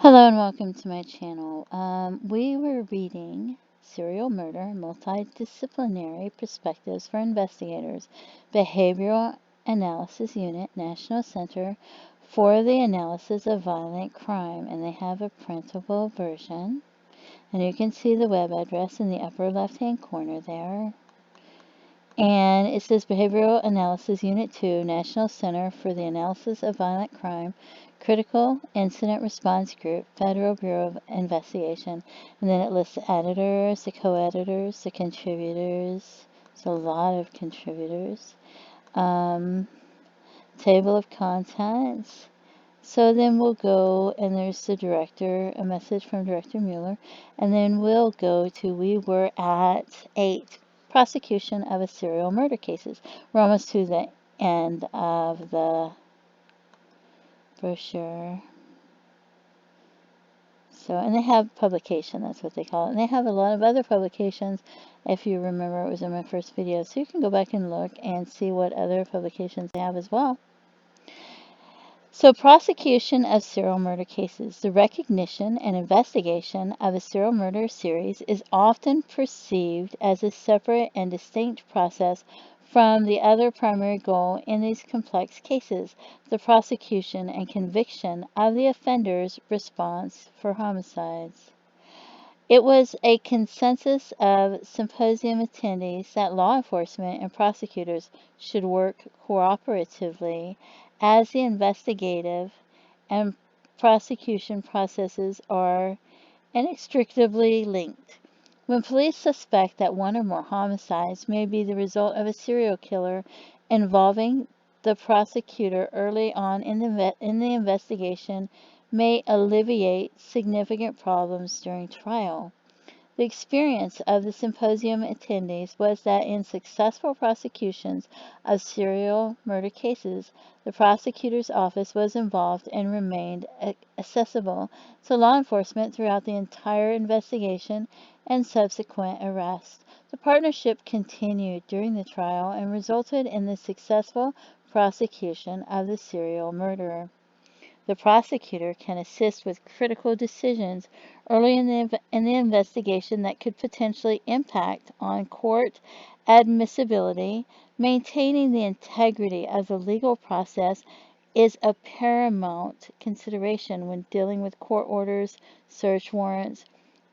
Hello and welcome to my channel. We were reading Serial Murder, Multi-Disciplinary Perspectives for Investigators, Behavioral Analysis Unit, National Center for the Analysis of Violent Crime, and they have a printable version. And you can see the web address in the upper left-hand corner there. And it says Behavioral Analysis Unit 2, National Center for the Analysis of Violent Crime, Critical Incident Response Group, Federal Bureau of Investigation. And then it lists the editors, the co-editors, the contributors. There's a lot of contributors. Table of contents. So then we'll go, and there's the director, a message from Director Mueller, and then we'll go to, we were at 8, prosecution of a serial murder cases. We're almost to the end of the brochure. So, and they have publication, that's what they call it. And they have a lot of other publications. If you remember, it was in my first video. So you can go back and look and see what other publications they have as well. So, prosecution of serial murder cases. The recognition and investigation of a serial murder series is often perceived as a separate and distinct process from the other primary goal in these complex cases, the prosecution and conviction of the offender's response for homicides. It was a consensus of symposium attendees that law enforcement and prosecutors should work cooperatively as the investigative and prosecution processes are inextricably linked. When police suspect that one or more homicides may be the result of a serial killer involving the prosecutor early on in the investigation may alleviate significant problems during trial. The experience of the symposium attendees was that in successful prosecutions of serial murder cases, the prosecutor's office was involved and remained accessible to law enforcement throughout the entire investigation and subsequent arrest. The partnership continued during the trial and resulted in the successful prosecution of the serial murderer. The prosecutor can assist with critical decisions early in the investigation that could potentially impact on court admissibility. Maintaining the integrity of the legal process is a paramount consideration when dealing with court orders, search warrants,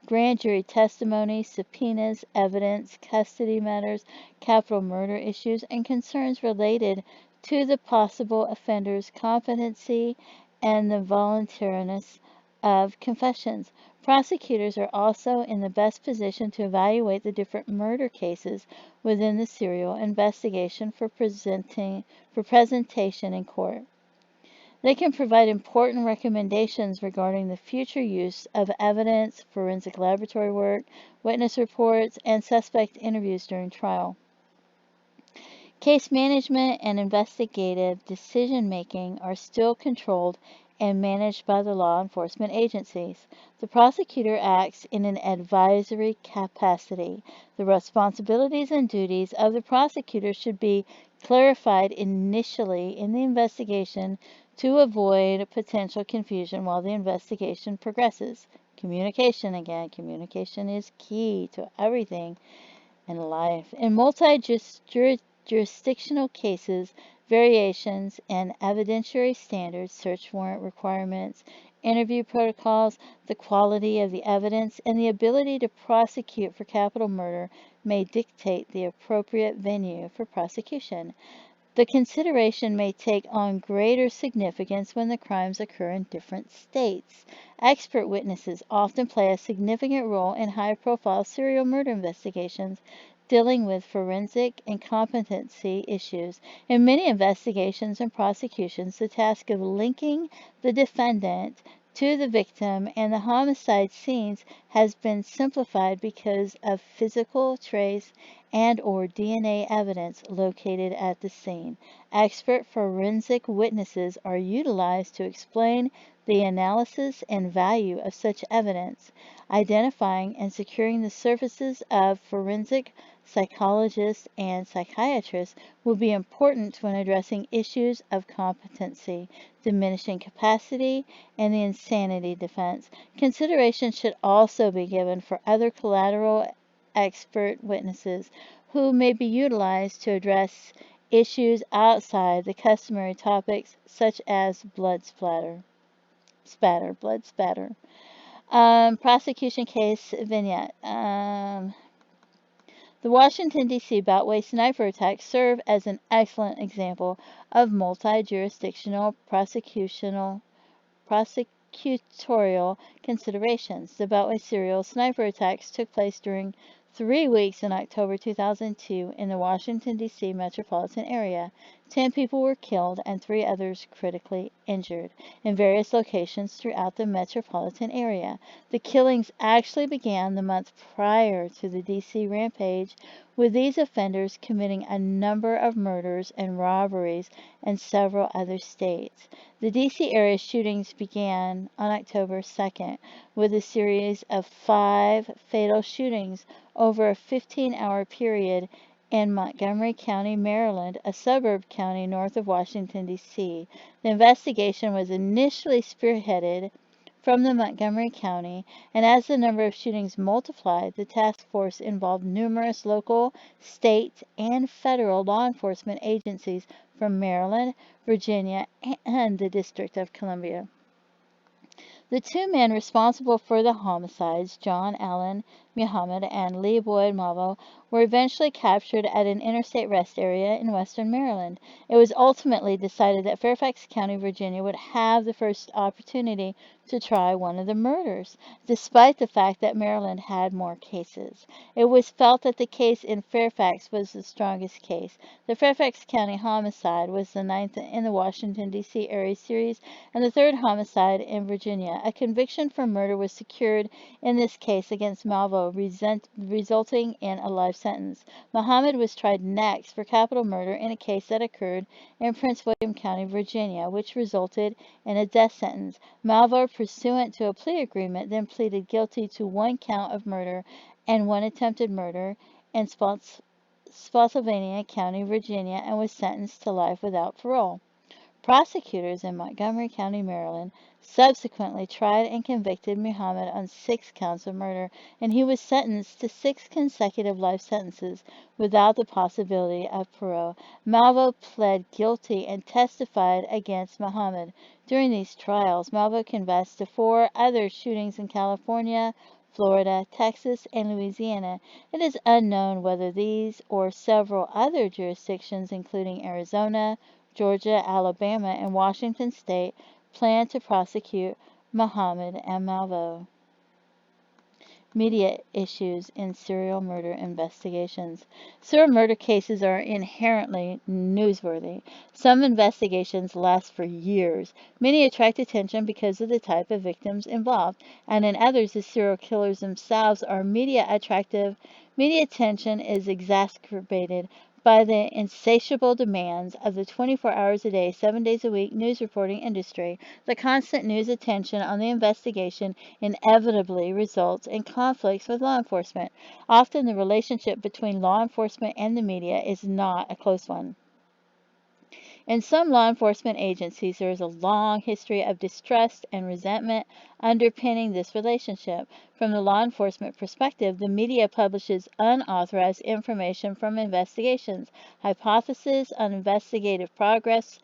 grand jury testimony, subpoenas, evidence, custody matters, capital murder issues, and concerns related to the possible offender's competency and the voluntariness of confessions. Prosecutors are also in the best position to evaluate the different murder cases within the serial investigation for presentation in court. They can provide important recommendations regarding the future use of evidence, forensic laboratory work, witness reports, and suspect interviews during trial. Case management and investigative decision-making are still controlled and managed by the law enforcement agencies. The prosecutor acts in an advisory capacity. The responsibilities and duties of the prosecutor should be clarified initially in the investigation to avoid potential confusion while the investigation progresses. Communication again. Communication is key to everything in life. In multi-jurisdictional cases, variations in evidentiary standards, search warrant requirements, interview protocols, the quality of the evidence, and the ability to prosecute for capital murder may dictate the appropriate venue for prosecution. The consideration may take on greater significance when the crimes occur in different states. Expert witnesses often play a significant role in high-profile serial murder investigations dealing with forensic and competency issues. In many investigations and prosecutions, the task of linking the defendant to the victim and the homicide scenes has been simplified because of physical trace and or DNA evidence located at the scene. Expert forensic witnesses are utilized to explain the analysis and value of such evidence, identifying and securing the services of forensic psychologists, and psychiatrists will be important when addressing issues of competency, diminishing capacity, and the insanity defense. Consideration should also be given for other collateral expert witnesses who may be utilized to address issues outside the customary topics such as blood spatter. Prosecution case vignette. The Washington, D.C. Beltway sniper attacks serve as an excellent example of multi-jurisdictional prosecutorial considerations. The Beltway serial sniper attacks took place during 3 weeks in October 2002 in the Washington, D.C. metropolitan area. 10 people were killed and 3 others critically injured in various locations throughout the metropolitan area. The killings actually began the month prior to the D.C. rampage, with these offenders committing a number of murders and robberies in several other states. The D.C. area shootings began on October 2nd with a series of 5 fatal shootings over a 15-hour period in Montgomery County, Maryland, a suburb county north of Washington, D.C. The investigation was initially spearheaded from the Montgomery County, and as the number of shootings multiplied, the task force involved numerous local, state, and federal law enforcement agencies from Maryland, Virginia, and the District of Columbia. The 2 men responsible for the homicides, John Allen Muhammad and Lee Boyd Malvo, were eventually captured at an interstate rest area in western Maryland. It was ultimately decided that Fairfax County, Virginia would have the first opportunity to try one of the murders, despite the fact that Maryland had more cases. It was felt that the case in Fairfax was the strongest case. The Fairfax County homicide was the 9th in the Washington, D.C. area series and the 3rd homicide in Virginia. A conviction for murder was secured in this case against Malvo, resulting in a life sentence. Muhammad was tried next for capital murder in a case that occurred in Prince William County, Virginia, which resulted in a death sentence. Malvo, pursuant to a plea agreement, then pleaded guilty to 1 count of murder and 1 attempted murder in Spotsylvania County, Virginia, and was sentenced to life without parole. Prosecutors in Montgomery County, Maryland, subsequently tried and convicted Muhammad on 6 counts of murder, and he was sentenced to 6 consecutive life sentences without the possibility of parole. Malvo pled guilty and testified against Muhammad. During these trials, Malvo confessed to 4 other shootings in California, Florida, Texas, and Louisiana. It is unknown whether these or several other jurisdictions, including Arizona, Georgia, Alabama, and Washington State, plan to prosecute Muhammad and Malvo. Media issues in serial murder investigations. Serial murder cases are inherently newsworthy. Some investigations last for years. Many attract attention because of the type of victims involved, and in others, the serial killers themselves are media attractive. Media attention is exacerbated by the insatiable demands of the 24 hours a day, 7 days a week news reporting industry. The constant news attention on the investigation inevitably results in conflicts with law enforcement. Often the relationship between law enforcement and the media is not a close one. In some law enforcement agencies, there is a long history of distrust and resentment underpinning this relationship. From the law enforcement perspective, the media publishes unauthorized information from investigations, hypotheses on investigative progress,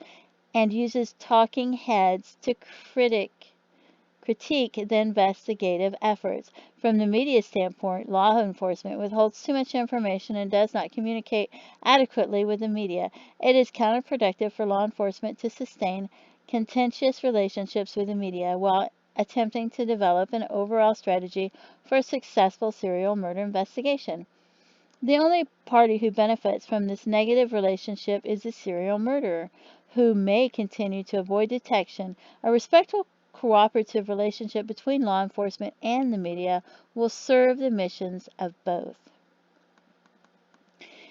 and uses talking heads to critique the investigative efforts. From the media standpoint, law enforcement withholds too much information and does not communicate adequately with the media. It is counterproductive for law enforcement to sustain contentious relationships with the media while attempting to develop an overall strategy for a successful serial murder investigation. The only party who benefits from this negative relationship is the serial murderer, who may continue to avoid detection. A respectful cooperative relationship between law enforcement and the media will serve the missions of both.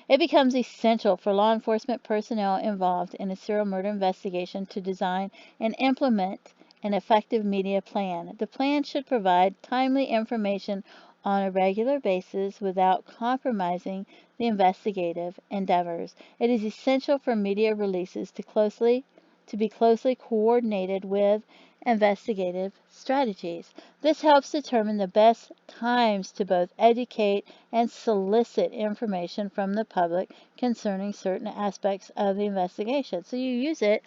It becomes essential for law enforcement personnel involved in a serial murder investigation to design and implement an effective media plan. The plan should provide timely information on a regular basis without compromising the investigative endeavors. It is essential for media releases to be closely coordinated with investigative strategies. This helps determine the best times to both educate and solicit information from the public concerning certain aspects of the investigation. So you use it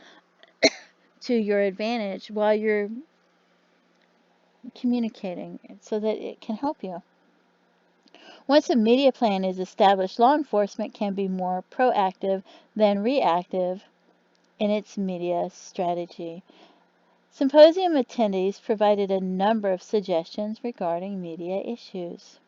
to your advantage while you're communicating so that it can help you. Once a media plan is established, law enforcement can be more proactive than reactive in its media strategy. Symposium attendees provided a number of suggestions regarding media issues.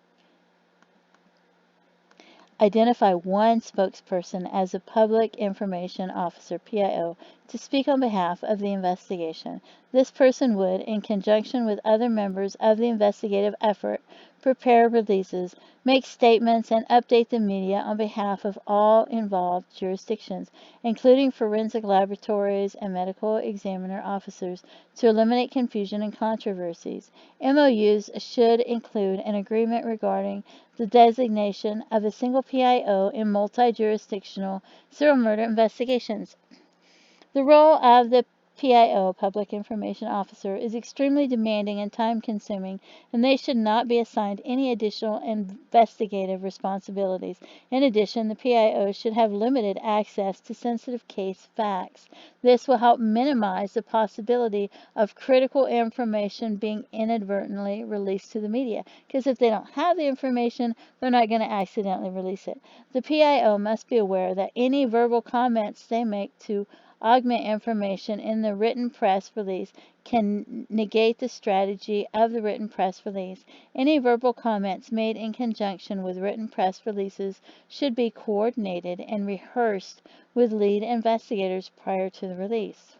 Identify one spokesperson as a Public Information Officer, PIO, to speak on behalf of the investigation. This person would, in conjunction with other members of the investigative effort, prepare releases, make statements, and update the media on behalf of all involved jurisdictions, including forensic laboratories and medical examiner officers, to eliminate confusion and controversies. MOUs should include an agreement regarding the designation of a single PIO in multi-jurisdictional serial murder investigations. The role of the PIO, Public Information Officer, is extremely demanding and time-consuming, and they should not be assigned any additional investigative responsibilities. In addition, the PIO should have limited access to sensitive case facts. This will help minimize the possibility of critical information being inadvertently released to the media, because if they don't have the information, they're not going to accidentally release it. The PIO must be aware that any verbal comments they make to augment information in the written press release can negate the strategy of the written press release. Any verbal comments made in conjunction with written press releases should be coordinated and rehearsed with lead investigators prior to the release.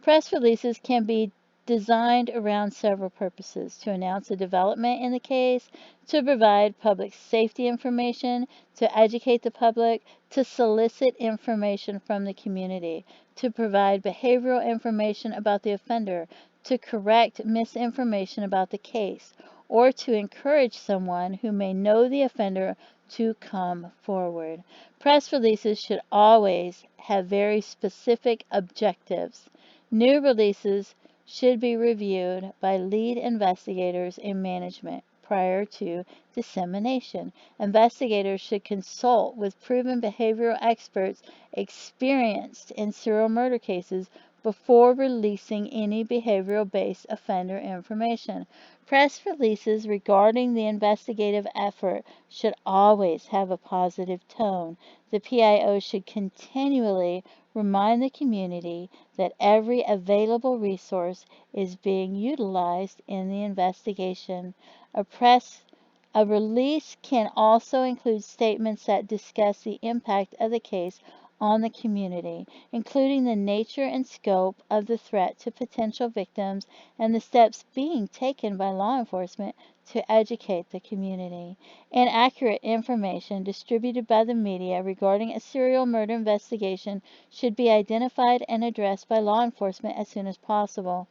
Press releases can be designed around several purposes: to announce a development in the case, to provide public safety information, to educate the public, to solicit information from the community, to provide behavioral information about the offender, to correct misinformation about the case, or to encourage someone who may know the offender to come forward. Press releases should always have very specific objectives. New releases should be reviewed by lead investigators in management prior to dissemination. Investigators should consult with proven behavioral experts experienced in serial murder cases before releasing any behavioral-based offender information. Press releases regarding the investigative effort should always have a positive tone. The PIO should continually remind the community that every available resource is being utilized in the investigation. A release can also include statements that discuss the impact of the case on the community, including the nature and scope of the threat to potential victims and the steps being taken by law enforcement to educate the community. Inaccurate information distributed by the media regarding a serial murder investigation should be identified and addressed by law enforcement as soon as possible.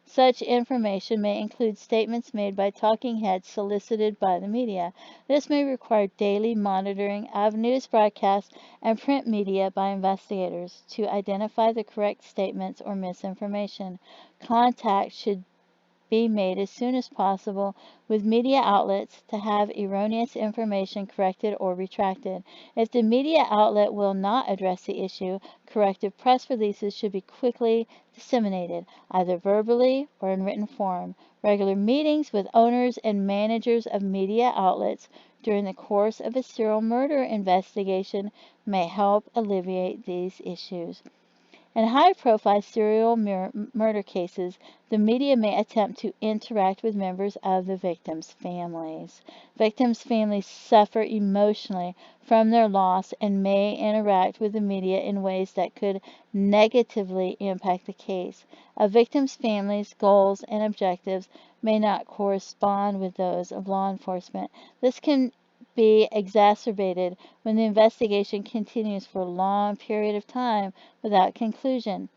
Such information may include statements made by talking heads solicited by the media. This may require daily monitoring of news broadcasts and print media by investigators to identify the correct statements or misinformation. Contact should be made as soon as possible with media outlets to have erroneous information corrected or retracted. If the media outlet will not address the issue, corrective press releases should be quickly disseminated, either verbally or in written form. Regular meetings with owners and managers of media outlets during the course of a serial murder investigation may help alleviate these issues. In high-profile serial murder cases, the media may attempt to interact with members of the victims' families. Victims' families suffer emotionally from their loss and may interact with the media in ways that could negatively impact the case. A victim's family's goals and objectives may not correspond with those of law enforcement. This can be exacerbated when the investigation continues for a long period of time without conclusion.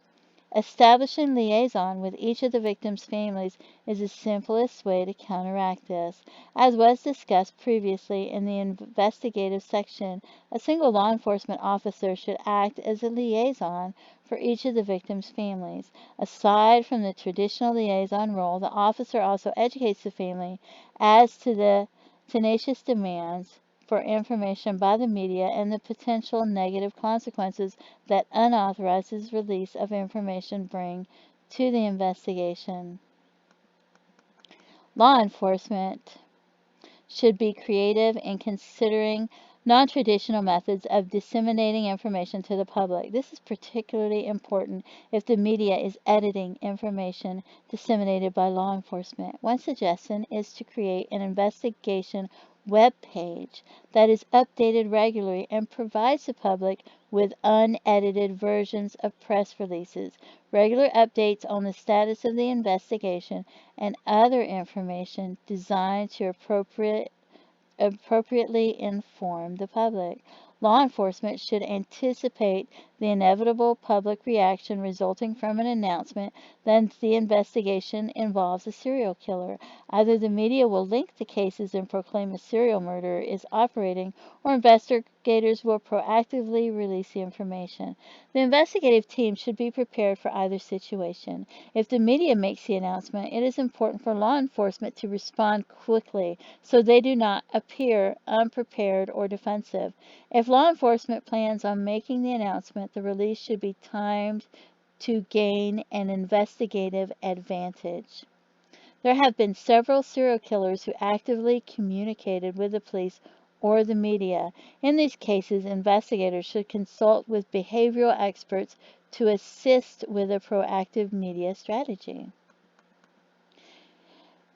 Establishing liaison with each of the victims' families is the simplest way to counteract this. As was discussed previously in the investigative section, a single law enforcement officer should act as a liaison for each of the victims' families. Aside from the traditional liaison role, the officer also educates the family as to the tenacious demands for information by the media and the potential negative consequences that unauthorized release of information bring to the investigation. Law enforcement should be creative in considering non-traditional methods of disseminating information to the public. This is particularly important if the media is editing information disseminated by law enforcement. One suggestion is to create an investigation web page that is updated regularly and provides the public with unedited versions of press releases, regular updates on the status of the investigation, and other information designed to appropriately inform the public. Law enforcement should anticipate the inevitable public reaction resulting from an announcement that the investigation involves a serial killer. Either the media will link the cases and proclaim a serial murderer is operating, or investigators will proactively release the information. The investigative team should be prepared for either situation. If the media makes the announcement, it is important for law enforcement to respond quickly so they do not appear unprepared or defensive. If law enforcement plans on making the announcement, the release should be timed to gain an investigative advantage. There have been several serial killers who actively communicated with the police or the media. In these cases, investigators should consult with behavioral experts to assist with a proactive media strategy.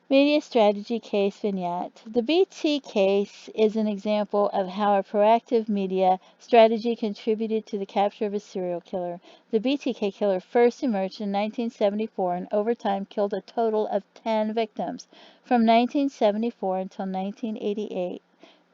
Media Strategy Case Vignette. The BT case is an example of how a proactive media strategy contributed to the capture of a serial killer. The Btk Killer first emerged in 1974 and over time killed a total of 10 victims. From 1974 until 1988,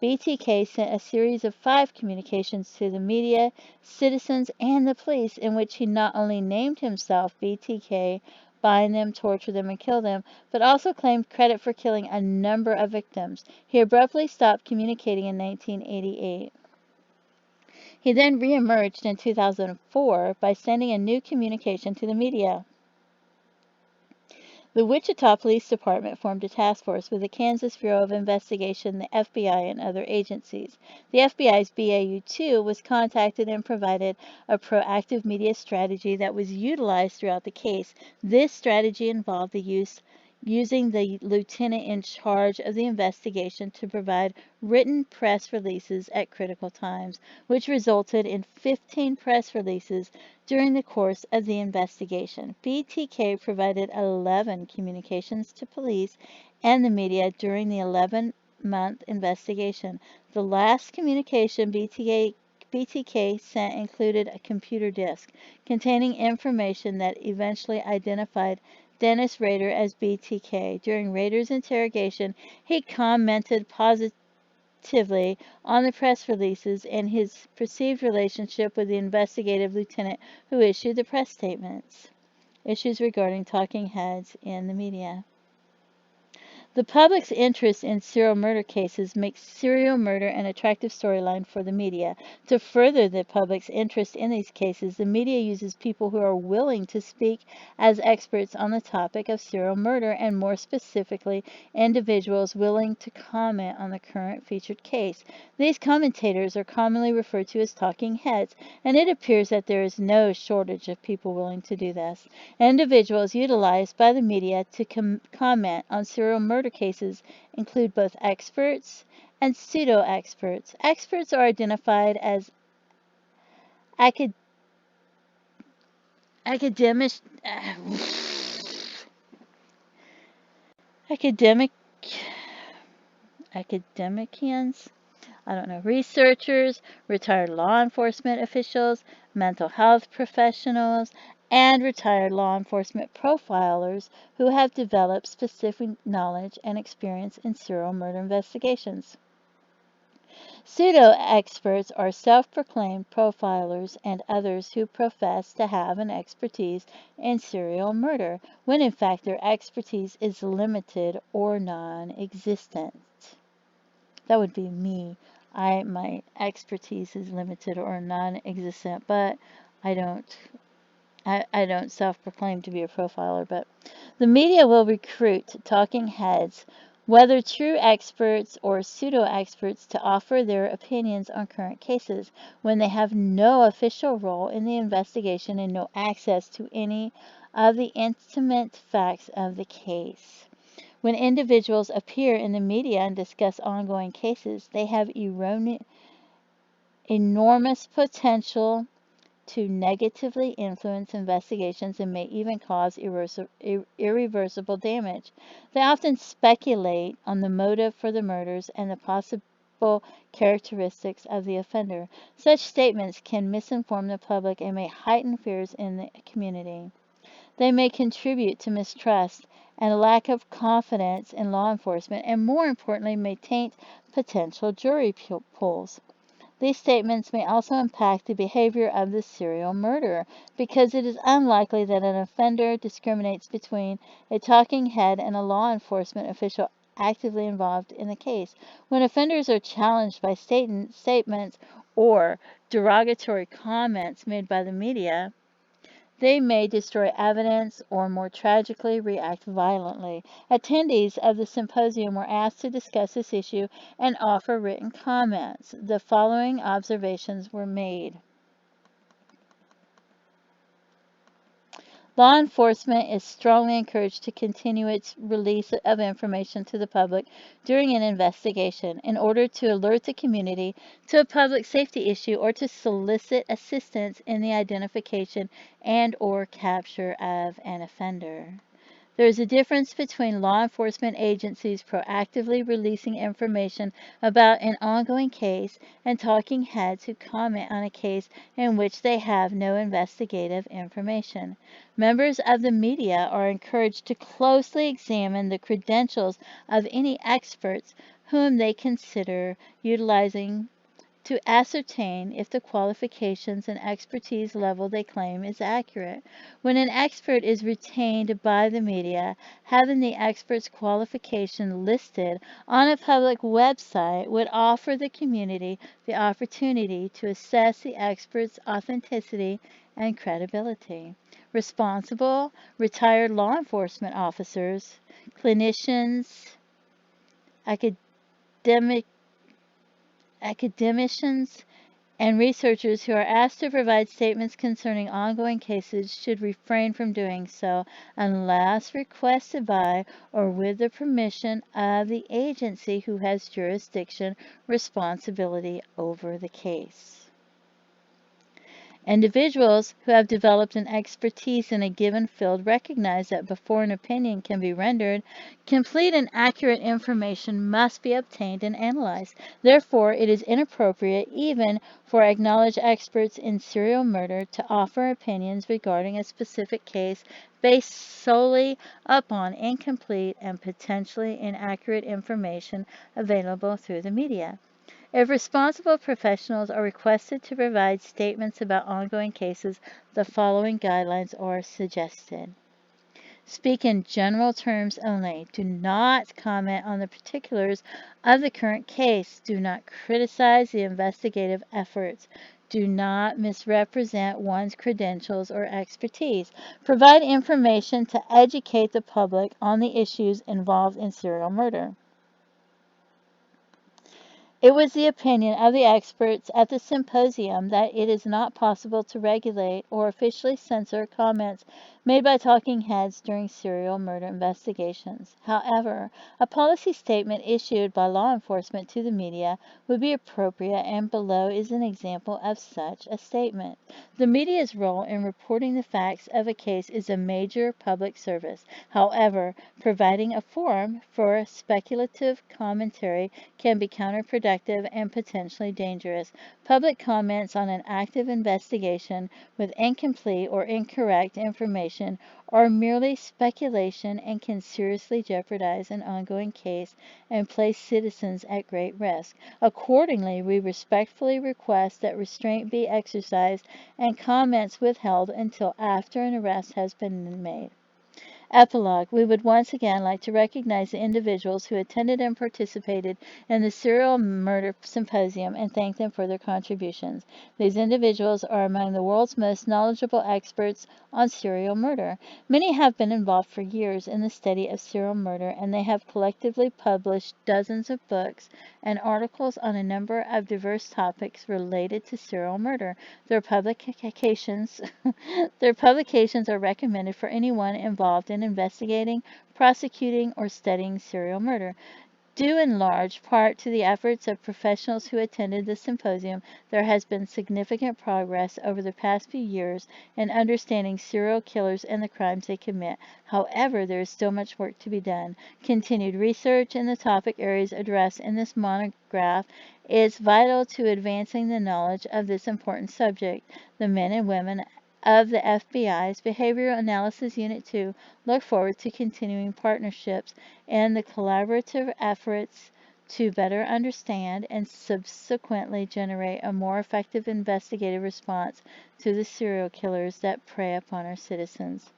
BTK sent a series of 5 communications to the media, citizens, and the police in which he not only named himself BTK, bind them, torture them, and kill them, but also claimed credit for killing a number of victims. He abruptly stopped communicating in 1988. He then reemerged in 2004 by sending a new communication to the media. The Wichita Police Department formed a task force with the Kansas Bureau of Investigation, the FBI, and other agencies. The FBI's BAU-2 was contacted and provided a proactive media strategy that was utilized throughout the case. This strategy involved using the lieutenant in charge of the investigation to provide written press releases at critical times, which resulted in 15 press releases during the course of the investigation. BTK provided 11 communications to police and the media during the 11-month investigation. The last communication BTK sent included a computer disk containing information that eventually identified Dennis Rader as BTK. During Rader's interrogation, he commented positively on the press releases and his perceived relationship with the investigative lieutenant who issued the press statements. Issues regarding talking heads in the media. The public's interest in serial murder cases makes serial murder an attractive storyline for the media. To further the public's interest in these cases, the media uses people who are willing to speak as experts on the topic of serial murder, and more specifically, individuals willing to comment on the current featured case. These commentators are commonly referred to as talking heads, and it appears that there is no shortage of people willing to do this. Individuals utilized by the media to comment on serial murder cases include both experts and pseudo-experts. Experts are identified as academic academicians, researchers, retired law enforcement officials, mental health professionals, and retired law enforcement profilers who have developed specific knowledge and experience in serial murder investigations. Pseudo-experts are self-proclaimed profilers and others who profess to have an expertise in serial murder, when in fact their expertise is limited or non-existent. That would be me. My expertise is limited or non-existent, but I don't I don't self-proclaim to be a profiler, but the media will recruit talking heads, whether true experts or pseudo-experts, to offer their opinions on current cases when they have no official role in the investigation and no access to any of the intimate facts of the case. When individuals appear in the media and discuss ongoing cases, they have enormous potential to negatively influence investigations and may even cause irreversible damage. They often speculate on the motive for the murders and the possible characteristics of the offender. Such statements can misinform the public and may heighten fears in the community. They may contribute to mistrust and a lack of confidence in law enforcement, and more importantly, may taint potential jury pools. These statements may also impact the behavior of the serial murderer, because it is unlikely that an offender discriminates between a talking head and a law enforcement official actively involved in the case. When offenders are challenged by statements or derogatory comments made by the media, they may destroy evidence or, more tragically, react violently. Attendees of the symposium were asked to discuss this issue and offer written comments. The following observations were made. Law enforcement is strongly encouraged to continue its release of information to the public during an investigation in order to alert the community to a public safety issue or to solicit assistance in the identification and/or capture of an offender. There is a difference between law enforcement agencies proactively releasing information about an ongoing case and talking heads who comment on a case in which they have no investigative information. Members of the media are encouraged to closely examine the credentials of any experts whom they consider utilizing to ascertain if the qualifications and expertise level they claim is accurate. When an expert is retained by the media, having the expert's qualification listed on a public website would offer the community the opportunity to assess the expert's authenticity and credibility. Responsible, retired law enforcement officers, clinicians, academicians, and researchers who are asked to provide statements concerning ongoing cases should refrain from doing so unless requested by or with the permission of the agency who has jurisdiction responsibility over the case. Individuals who have developed an expertise in a given field recognize that before an opinion can be rendered, complete and accurate information must be obtained and analyzed. Therefore, it is inappropriate, even for acknowledged experts in serial murder, to offer opinions regarding a specific case based solely upon incomplete and potentially inaccurate information available through the media. If responsible professionals are requested to provide statements about ongoing cases, the following guidelines are suggested. Speak in general terms only. Do not comment on the particulars of the current case. Do not criticize the investigative efforts. Do not misrepresent one's credentials or expertise. Provide information to educate the public on the issues involved in serial murder. It was the opinion of the experts at the symposium that it is not possible to regulate or officially censor comments made by talking heads during serial murder investigations. However, a policy statement issued by law enforcement to the media would be appropriate, and below is an example of such a statement. The media's role in reporting the facts of a case is a major public service. However, providing a forum for speculative commentary can be counterproductive and potentially dangerous. Public comments on an active investigation with incomplete or incorrect information information are merely speculation and can seriously jeopardize an ongoing case and place citizens at great risk. Accordingly, we respectfully request that restraint be exercised and comments withheld until after an arrest has been made. Epilogue. We would once again like to recognize the individuals who attended and participated in the Serial Murder Symposium and thank them for their contributions. These individuals are among the world's most knowledgeable experts on serial murder. Many have been involved for years in the study of serial murder, and they have collectively published dozens of books and articles on a number of diverse topics related to serial murder. Their publications are recommended for anyone involved in investigating, prosecuting, or studying serial murder. Due in large part to the efforts of professionals who attended the symposium, there has been significant progress over the past few years in understanding serial killers and the crimes they commit. However, there is still much work to be done. Continued research in the topic areas addressed in this monograph is vital to advancing the knowledge of this important subject. The men and women of the FBI's Behavioral Analysis Unit 2 look forward to continuing partnerships and the collaborative efforts to better understand and subsequently generate a more effective investigative response to the serial killers that prey upon our citizens.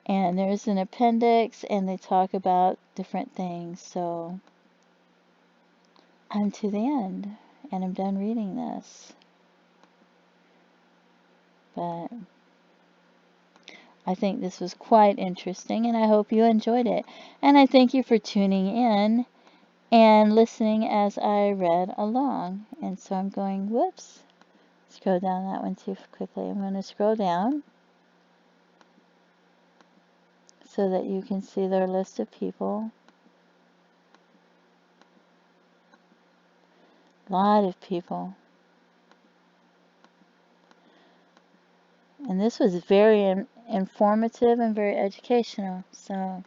And there's an appendix, and they talk about different things. So I'm to the end, and I'm done reading this. But I think this was quite interesting, and I hope you enjoyed it. And I thank you for tuning in and listening as I read along. And so I'm going, whoops, scroll down that one too quickly. I'm going to scroll down so that you can see their list of people. A lot of people. And this was very informative and very educational. So,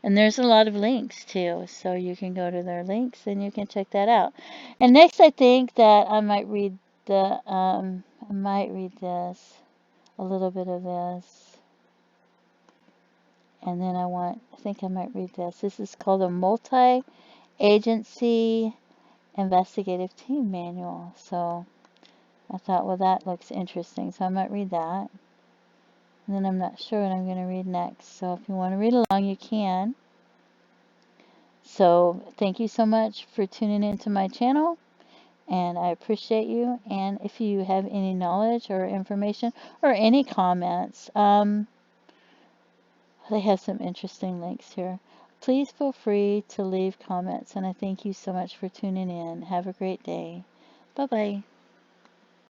and there's a lot of links too, so you can go to their links and you can check that out. And next, I think that I might read this, a little bit of this, and then I think I might read this. This is called a Multi-Agency Investigative Team Manual. So I thought, well, that looks interesting, so I might read that. And then I'm not sure what I'm going to read next. So if you want to read along, you can. So thank you so much for tuning into my channel, and I appreciate you. And if you have any knowledge or information or any comments, they have some interesting links here. Please feel free to leave comments, and I thank you so much for tuning in. Have a great day. Bye-bye.